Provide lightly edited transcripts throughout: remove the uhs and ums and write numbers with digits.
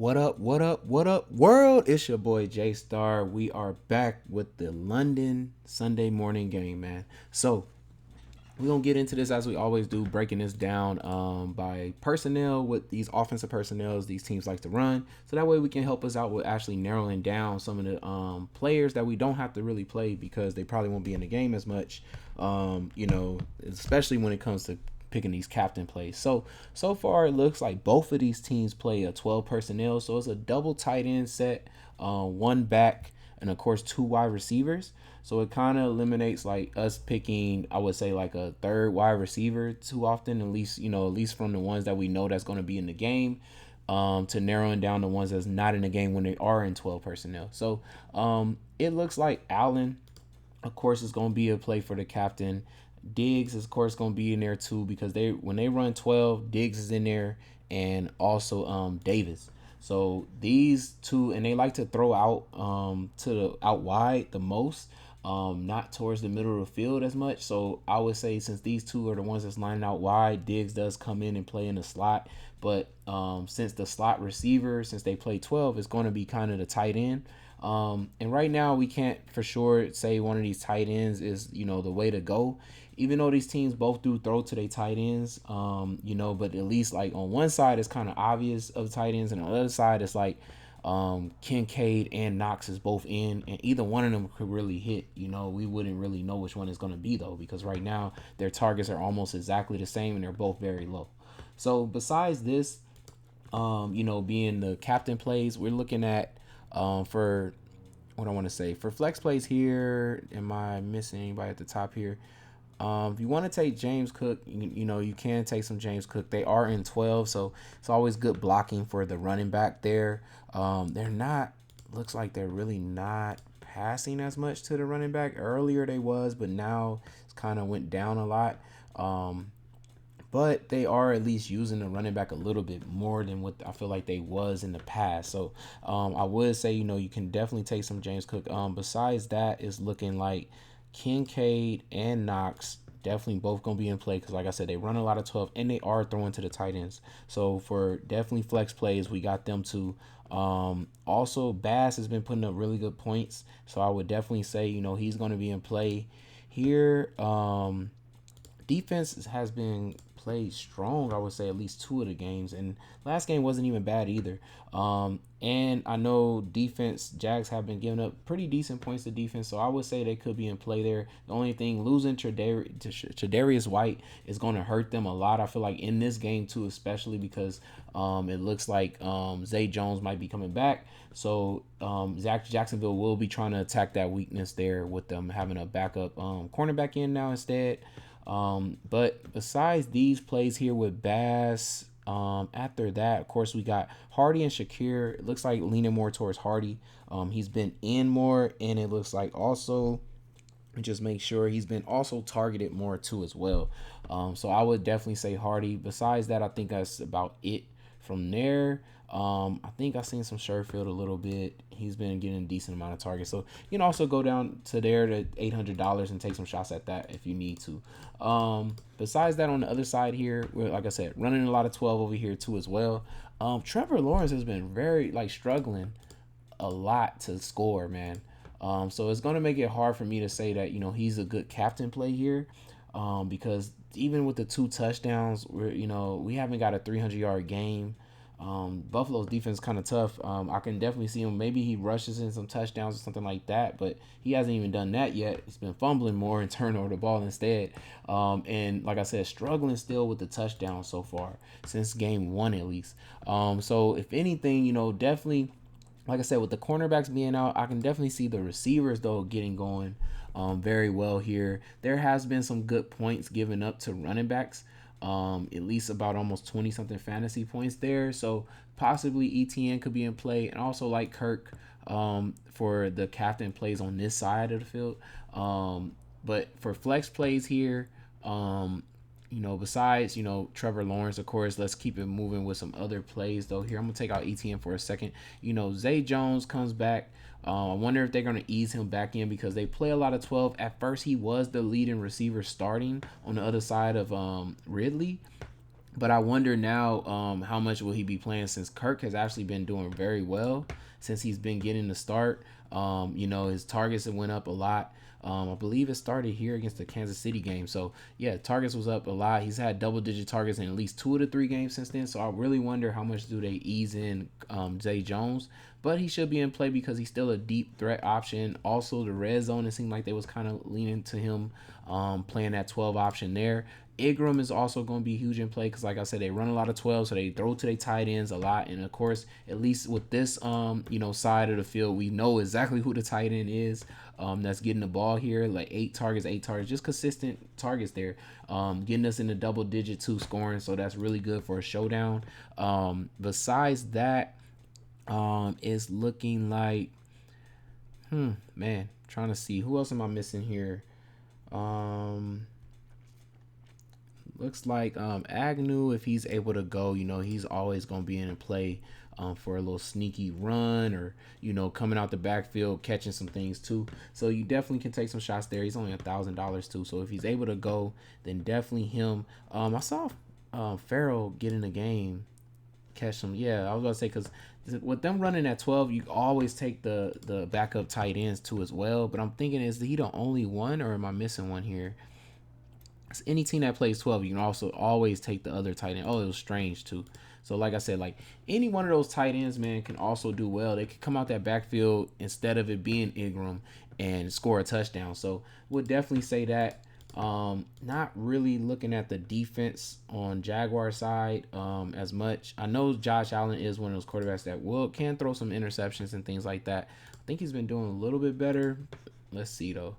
What up, what up, what up, world? It's your boy J Star. We are back with the London Sunday morning game, man. So we're gonna get into this as we always do, breaking this down by personnel, what these offensive personnels these teams like to run. So that way we can help us out with actually narrowing down some of the players that we don't have to really play because they probably won't be in the game as much. Especially when it comes to picking these captain plays. So far it looks like both of these teams play a 12 personnel. So it's a double tight end set, one back, and of course two wide receivers. So it kind of eliminates like us picking, I would say, like a third wide receiver too often, at least from the ones that we know that's going to be in the game, to narrowing down the ones that's not in the game when they are in 12 personnel. So it looks like Allen, of course, is going to be a play for the captain. Diggs is of course going to be in there too because when they run 12, Diggs is in there, and also Davis. So these two, and they like to throw out out wide the most, not towards the middle of the field as much. So I would say since these two are the ones that's lining out wide, Diggs does come in and play in the slot. But since the slot receiver, since they play 12, is going to be kind of the tight end. And right now we can't for sure say one of these tight ends is the way to go. Even though these teams both do throw to their tight ends, but at least like on one side it's kind of obvious of tight ends, and on the other side it's like Kincaid and Knox is both in, and either one of them could really hit. We wouldn't really know which one is going to be though, because right now their targets are almost exactly the same and they're both very low. So besides this, being the captain plays, we're looking at for what I want to say for flex plays here. Am I missing anybody at the top here? If you want to take James Cook, you can take some James Cook. They are in 12, so it's always good blocking for the running back there. They're not, looks like they're really not passing as much to the running back. Earlier they was, but now it's kind of went down a lot. But they are at least using the running back a little bit more than what I feel like they was in the past. So I would say, you can definitely take some James Cook. Besides that, it's looking like Kincaid and Knox definitely both going to be in play because, like I said, they run a lot of 12 and they are throwing to the tight ends. So for definitely flex plays, we got them too. Also, Bass has been putting up really good points. So I would definitely say, he's going to be in play here. Defense has been played strong, I would say, at least two of the games, and last game wasn't even bad either. And I know Jags have been giving up pretty decent points to defense, so I would say they could be in play there. The only thing, losing Tre'Davious White is going to hurt them a lot, I feel like, in this game too, especially because it looks like Zay Jones might be coming back. So Jacksonville will be trying to attack that weakness there with them having a backup cornerback in now instead. But besides these plays here with Bass, after that, of course, we got Hardy and Shakir. It looks like leaning more towards Hardy. He's been in more, and it looks like also, just make sure, he's been also targeted more too as well. So I would definitely say Hardy. Besides that, I think that's about it from there. I think I've seen some Sherfield a little bit. He's been getting a decent amount of targets. So you can also go down to there to $800 and take some shots at that if you need to. Besides that, on the other side here, we're, like I said, running a lot of 12 over here too as well. Trevor Lawrence has been very struggling a lot to score, man. So it's going to make it hard for me to say that, he's a good captain play here. Because even with the 2 touchdowns, we haven't got a 300-yard game. Buffalo's defense is kind of tough. I can definitely see him. Maybe he rushes in some touchdowns or something like that, but he hasn't even done that yet. He's been fumbling more and turning over the ball instead. And like I said, struggling still with the touchdowns so far since game 1 at least. So if anything, definitely, like I said, with the cornerbacks being out, I can definitely see the receivers though getting going very well here. There has been some good points given up to running backs. At least about almost 20 something fantasy points there. So possibly ETN could be in play, and also like Kirk for the captain plays on this side of the field. But for flex plays here, besides, Trevor Lawrence, of course, let's keep it moving with some other plays though. Here, I'm going to take out ETN for a second. Zay Jones comes back. I wonder if they're going to ease him back in because they play a lot of 12. At first, he was the leading receiver starting on the other side of Ridley. But I wonder now, how much will he be playing since Kirk has actually been doing very well since he's been getting the start. His targets have went up a lot. I believe it started here against the Kansas City game. So yeah, targets was up a lot. He's had double digit targets in at least 2 of the 3 games since then. So I really wonder how much do they ease in Zay Jones. But he should be in play because he's still a deep threat option. Also, the red zone, it seemed like they was kind of leaning to him playing that 12 option there. Ingram is also going to be huge in play because, like I said, they run a lot of 12, so they throw to their tight ends a lot. And of course, at least with this side of the field, we know exactly who the tight end is that's getting the ball here. Like 8 targets, just consistent targets there, getting us in the double digit 2 scoring. So that's really good for a showdown. Besides that, it's looking like, man, trying to see who else am I missing here. Looks like Agnew, if he's able to go, he's always going to be in play for a little sneaky run or, coming out the backfield, catching some things too. So you definitely can take some shots there. He's only $1,000 too. So if he's able to go, then definitely him. I saw Farrell get in the game, catch some. Yeah, I was about to say because with them running at 12, you always take the backup tight ends too as well. But I'm thinking, is he the only one or am I missing one here? Any team that plays 12, you can also always take the other tight end. Oh, it was strange too. So like I said, like any one of those tight ends, man, can also do well. They can come out that backfield instead of it being Ingram and score a touchdown. So we'll definitely say that. Not really looking at the defense on Jaguar side as much. I know Josh Allen is one of those quarterbacks that can throw some interceptions and things like that. I think he's been doing a little bit better. Let's see though.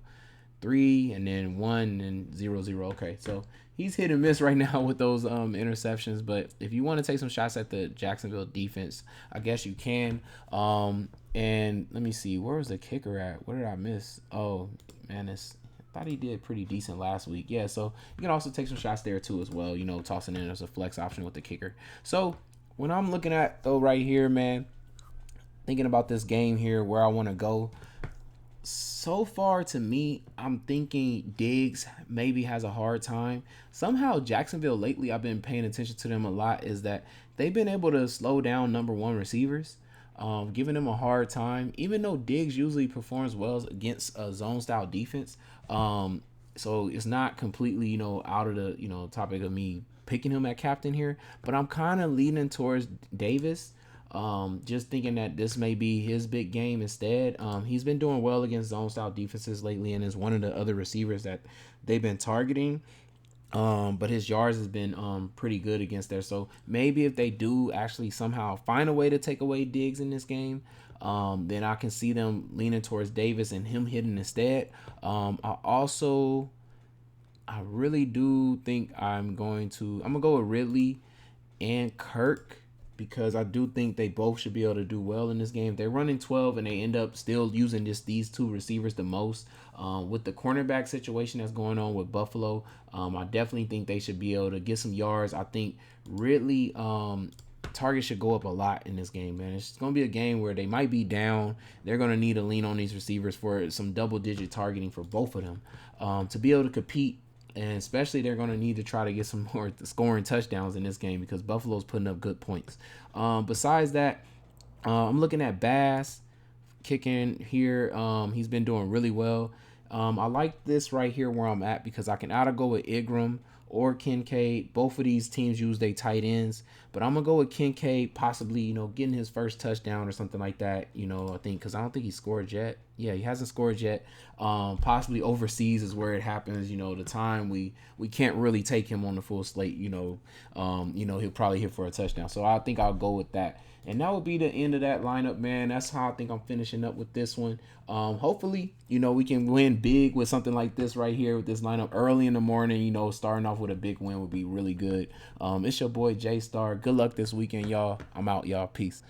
3 and then 1 and 0-0. Okay, so he's hit and miss right now with those interceptions. But if you want to take some shots at the Jacksonville defense, I guess you can. And let me see, where was the kicker at? What did I miss? Oh man, I thought he did pretty decent last week. Yeah, so you can also take some shots there too as well. Tossing in as a flex option with the kicker. So when I'm looking at though right here, man, thinking about this game here, where I want to go. So far to me, I'm thinking Diggs maybe has a hard time. Somehow Jacksonville lately, I've been paying attention to them a lot, is that they've been able to slow down number 1 receivers, giving them a hard time, even though Diggs usually performs well against a zone style defense. So it's not completely, out of the, topic of me picking him at captain here, but I'm kind of leaning towards Davis. Just thinking that this may be his big game instead. He's been doing well against zone style defenses lately and is one of the other receivers that they've been targeting. But his yards has been pretty good against there. So maybe if they do actually somehow find a way to take away Diggs in this game, then I can see them leaning towards Davis and him hitting instead. I really do think I'm gonna go with Ridley and Kirk, because I do think they both should be able to do well in this game. They're running 12 and they end up still using these 2 receivers the most. With the cornerback situation that's going on with Buffalo, I definitely think they should be able to get some yards. I think Ridley targets should go up a lot in this game, man. It's going to be a game where they might be down. They're going to need to lean on these receivers for some double-digit targeting for both of them to be able to compete. And especially they're going to need to try to get some more scoring touchdowns in this game because Buffalo's putting up good points. Besides that, I'm looking at Bass kicking here. He's been doing really well. I like this right here where I'm at because I can either go with Ingram or Kincaid. Both of these teams use their tight ends, but I'm gonna go with Kincaid, possibly getting his first touchdown or something like that. I think because I don't think he scored yet. Yeah, he hasn't scored yet. Possibly overseas is where it happens. The time we can't really take him on the full slate. He'll probably hit for a touchdown. So I think I'll go with that. And that would be the end of that lineup, man. That's how I think I'm finishing up with this one. Hopefully, we can win big with something like this right here with this lineup early in the morning. Starting off with a big win would be really good. It's your boy J Star. Good luck this weekend, y'all. I'm out, y'all. Peace.